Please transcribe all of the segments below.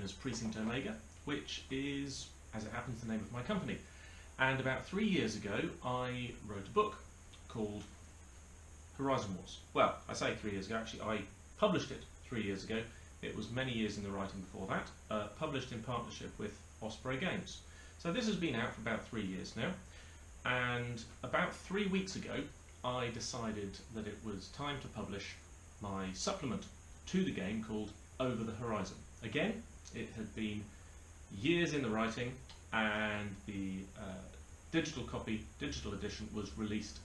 known as Precinct Omega, which is, as it happens, the name of my company. And about 3 years ago, I wrote a book called Horizon Wars. Well, I say 3 years ago, actually I published it 3 years ago. It was many years in the writing before that, published in partnership with Osprey Games. So this has been out for about 3 years now, and about 3 weeks ago I decided that it was time to publish my supplement to the game called Over the Horizon. Again, it had been years in the writing, and the digital edition was released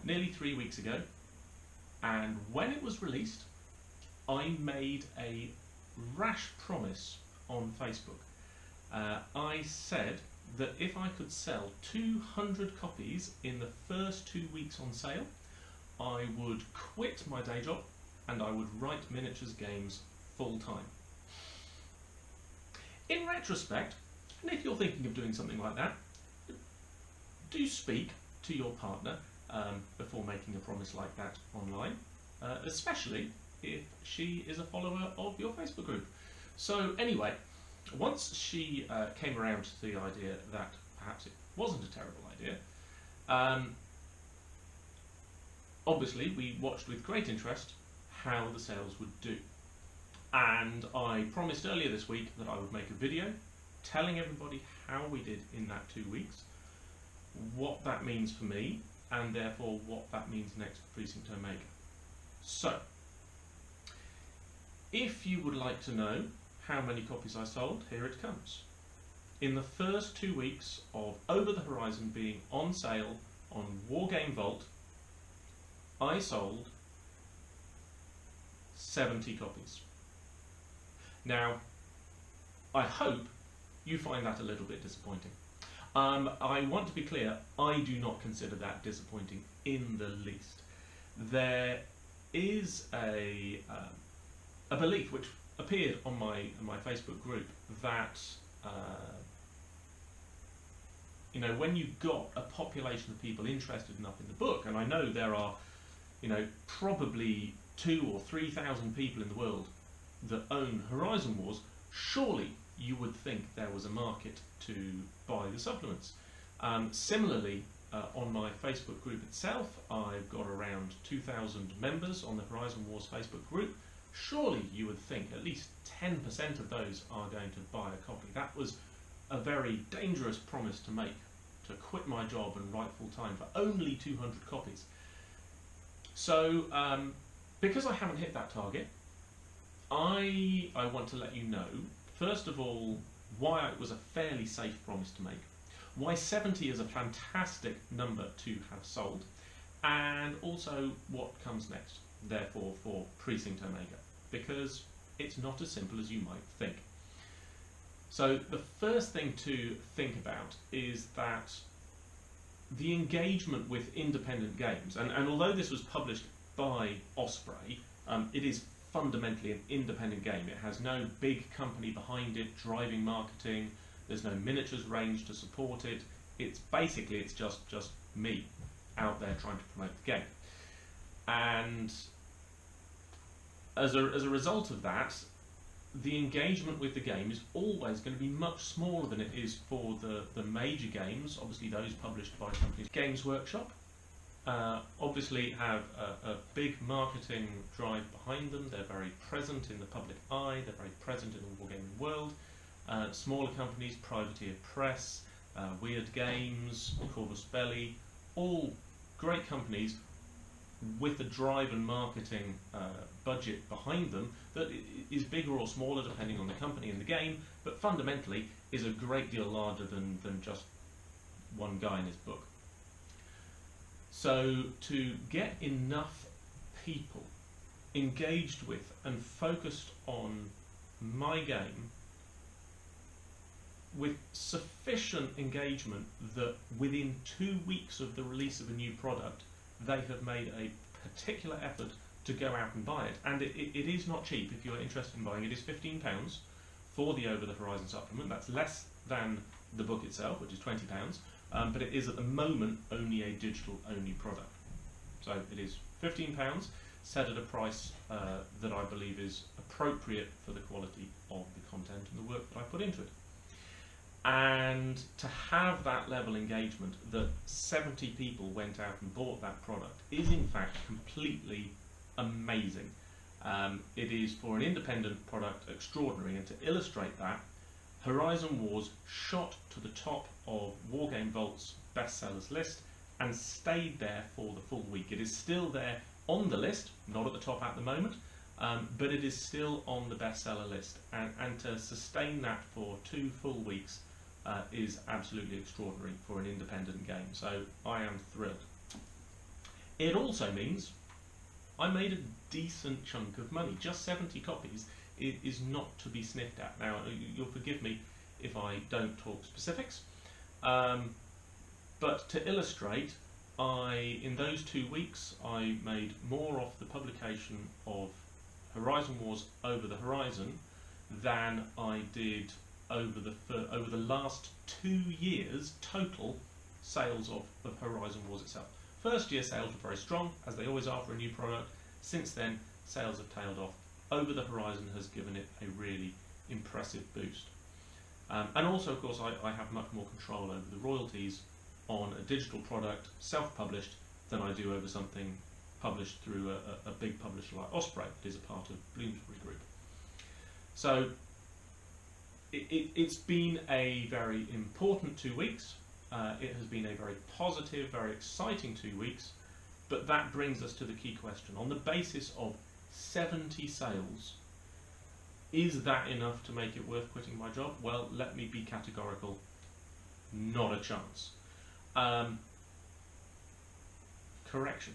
nearly 3 weeks ago, and when it was released I made a rash promise on Facebook. I said that if I could sell 200 copies in the first 2 weeks on sale, I would quit my day job and I would write miniatures games full time. In retrospect, and if you're thinking of doing something like that, do speak to your partner before making a promise like that online, especially if she is a follower of your Facebook group. So anyway, once she came around to the idea that perhaps it wasn't a terrible idea, obviously we watched with great interest how the sales would do. And I promised earlier this week that I would make a video telling everybody how we did in that 2 weeks, what that means for me, and therefore what that means next for Precinct Omega. So, if you would like to know how many copies I sold, here it comes. In the first 2 weeks of Over the Horizon being on sale on Wargame Vault, I sold 70 copies. Now, I hope you find that a little bit disappointing. I want to be clear, I do not consider that disappointing in the least. There is a belief which appeared on my Facebook group that you know, when you've got a population of people interested enough in the book, and I know there are, you know, probably 2,000 or 3,000 people in the world that own Horizon Wars, surely you would think there was a market to buy the supplements. Similarly, on my Facebook group itself, I've got around 2,000 members on the Horizon Wars Facebook group. Surely you would think at least 10% of those are going to buy a copy. That was a very dangerous promise to make, to quit my job and write full time for only 200 copies. So, because I haven't hit that target, I want to let you know, first of all, why it was a fairly safe promise to make, why 70 is a fantastic number to have sold, and also what comes next, therefore, for Precinct Omega, because it's not as simple as you might think. So the first thing to think about is that the engagement with independent games, and although this was published by Osprey, it is fundamentally an independent game. It has no big company behind it driving marketing. There's no miniatures range to support it. It's just me out there trying to promote the game. And as a result of that, the engagement with the game is always going to be much smaller than it is for the major games, obviously those published by companies. Games Workshop obviously have a big marketing drive behind them. They're very present in the public eye, they're very present in the wargaming world. Smaller companies, Privateer Press, Weird Games, Corvus Belli, all great companies with the drive and marketing budget behind them that is bigger or smaller depending on the company and the game, but fundamentally is a great deal larger than just one guy in his book. So to get enough people engaged with and focused on my game with sufficient engagement that within 2 weeks of the release of a new product they have made a particular effort to go out and buy it. And it is not cheap if you're interested in buying it. It is £15 for the Over the Horizon supplement. That's less than the book itself, which is £20, but it is at the moment only a digital only product. So it is £15, set at a price that I believe is appropriate for the quality of the content and the work that I put into it. And to have that level engagement, that 70 people went out and bought that product, is in fact completely amazing. It is, for an independent product, extraordinary. And to illustrate that, Horizon Wars shot to the top of Wargame Vault's bestsellers list and stayed there for the full week. It is still there on the list, not at the top at the moment, but it is still on the bestseller list. And to sustain that for 2 full weeks is absolutely extraordinary for an independent game. So I am thrilled. It also means I made a decent chunk of money. Just 70 copies is not to be sniffed at. Now, you'll forgive me if I don't talk specifics, but to illustrate, in those 2 weeks, I made more off the publication of Horizon Wars Over the Horizon than I did over the last 2 years total sales of Horizon Wars itself. First year sales were very strong, as they always are for a new product. Since then, sales have tailed off. Over the Horizon has given it a really impressive boost. And also, of course, I have much more control over the royalties on a digital product, self-published, than I do over something published through a big publisher like Osprey, that is a part of Bloomsbury Group. So it's been a very important 2 weeks. It has been a very positive, very exciting 2 weeks, but that brings us to the key question. On the basis of 70 sales, is that enough to make it worth quitting my job? Well, let me be categorical, not a chance. Correction.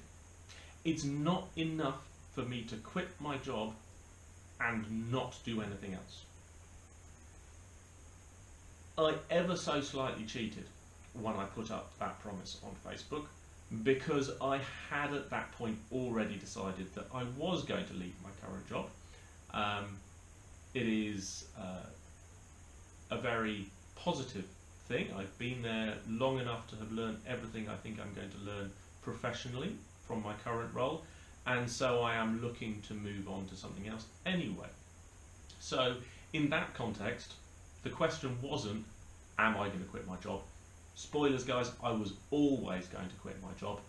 It's not enough for me to quit my job and not do anything else. I ever so slightly cheated when I put up that promise on Facebook, because I had at that point already decided that I was going to leave my current job. It is a very positive thing. I've been there long enough to have learned everything I think I'm going to learn professionally from my current role, and so I am looking to move on to something else anyway. So in that context, the question wasn't, am I going to quit my job? Spoilers, guys, I was always going to quit my job.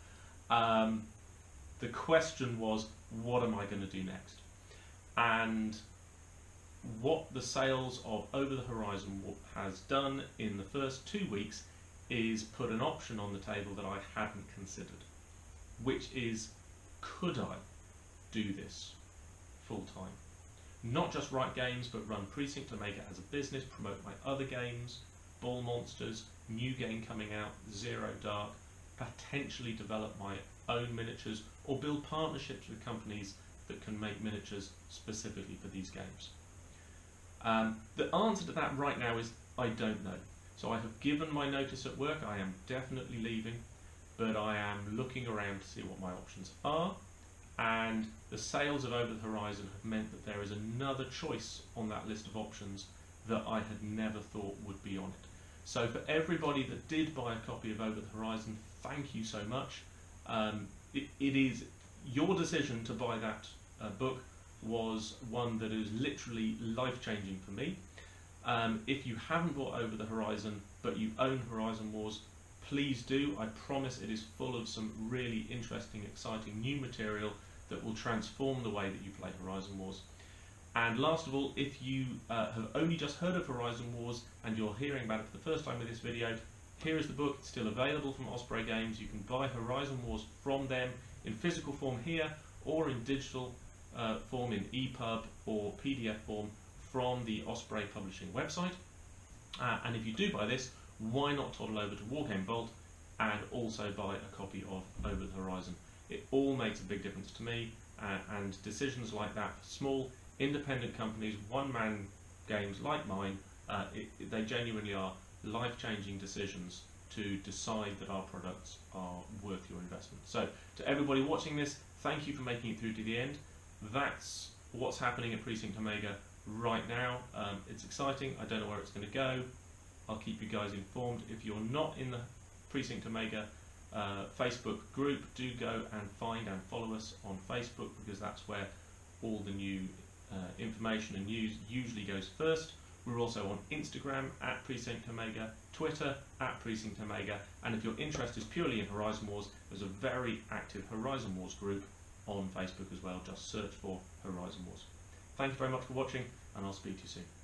The question was, what am I going to do next? And what the sales of Over the Horizon has done in the first 2 weeks is put an option on the table that I hadn't considered, which is, could I do this full time? Not just write games, but run Precinct Omega as a business, promote my other games, Ball Monsters, new game coming out, Zero Dark, potentially develop my own miniatures, or build partnerships with companies that can make miniatures specifically for these games. The answer to that right now is, I don't know. So I have given my notice at work, I am definitely leaving, but I am looking around to see what my options are, and the sales of Over the Horizon have meant that there is another choice on that list of options that I had never thought would be on it. So for everybody that did buy a copy of Over the Horizon, thank you so much. It is your decision to buy that book was one that is literally life-changing for me. If you haven't bought Over the Horizon, but you own Horizon Wars, please do. I promise it is full of some really interesting, exciting new material that will transform the way that you play Horizon Wars. And last of all, if you have only just heard of Horizon Wars and you're hearing about it for the first time with this video, here is the book. It's still available from Osprey Games. You can buy Horizon Wars from them in physical form here, or in digital form in EPUB or PDF form from the Osprey Publishing website. And if you do buy this, why not toddle over to Wargame Vault and also buy a copy of Over the Horizon? It all makes a big difference to me, and decisions like that for small independent companies, one-man games like mine, they genuinely are life-changing decisions to decide that our products are worth your investment. So to everybody watching this, thank you for making it through to the end. That's what's happening at Precinct Omega right now. It's exciting. I don't know where it's going to go. I'll keep you guys informed. If you're not in the Precinct Omega Facebook group, do go and find and follow us on Facebook, because that's where all the new information and news usually goes first. We're also on Instagram at Precinct Omega, Twitter at Precinct Omega, and if your interest is purely in Horizon Wars, there's a very active Horizon Wars group on Facebook as well. Just search for Horizon Wars. Thank you very much for watching, and I'll speak to you soon.